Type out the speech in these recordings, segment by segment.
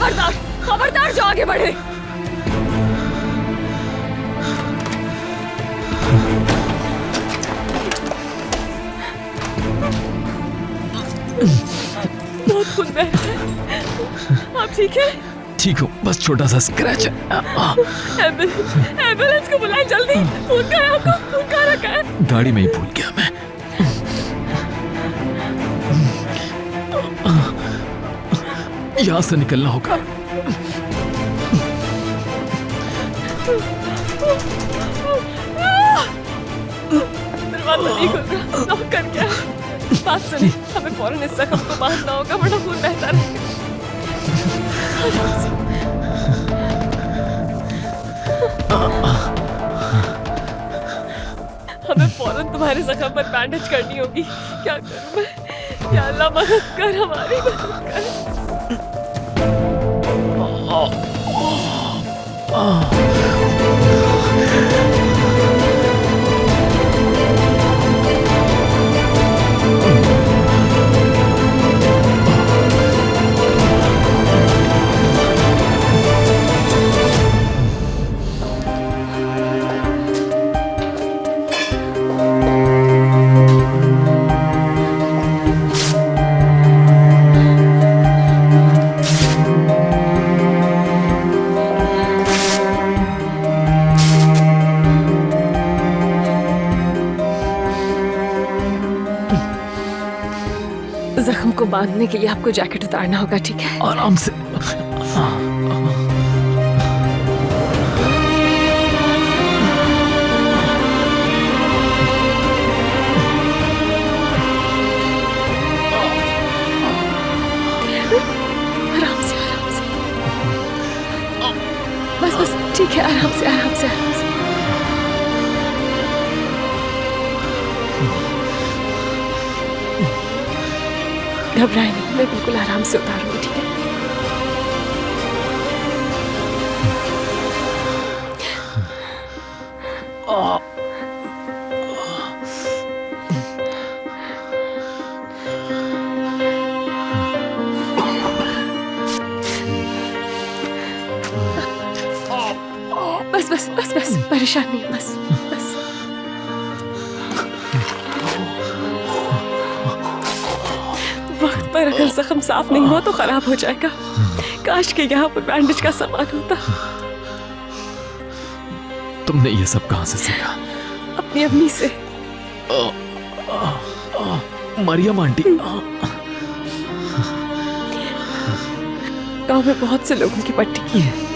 खबरदार, खबरदार जो आगे बढ़े। बहुत खून बह रहा है। आप ठीक है? ठीक हूँ, बस छोटा सा स्क्रैच है। एम्बुलेंस को बुलाएं जल्दी। खून का है आपको? खून कहाँ रखा है? गाड़ी में ही भूल गया मैं। यहाँ से निकलना होगा। दरवाजा नहीं खुल रहा, लॉक कर क्या? बात सुनिए, हमें फौरन इस जख्म को बांधना होगा वरना खून बहता रहेगा। हमें फौरन तुम्हारे जख्म पर बैंडेज करनी होगी। क्या करूं मैं? या अल्लाह मदद कर, हमारी मदद कर। जख्म को बांधने के लिए आपको जैकेट उतारना होगा, ठीक है? आराम से। आराम से, आराम से। बस बस, ठीक है, आराम से, आराम से, आराम से। घबराए नहीं, मैं बिल्कुल आराम से उतारूंगी, ठीक है? बस बस बस बस, परेशान नहीं, बस बस। वक्त पर अगर जख्म साफ नहीं हुआ तो खराब हो जाएगा। काश के यहाँ पर बैंडेज का सामान होता। तुमने ये सब कहाँ से सीखा? अपनी अम्मी से। मरियम आंटी। गांव में बहुत से लोगों की पट्टी की है।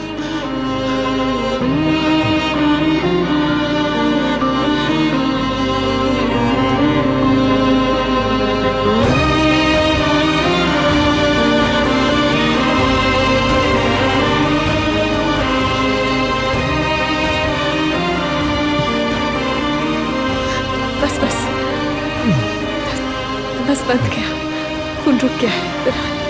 बस बस, बस बंद गया, खून रुक गया है फिलहाल।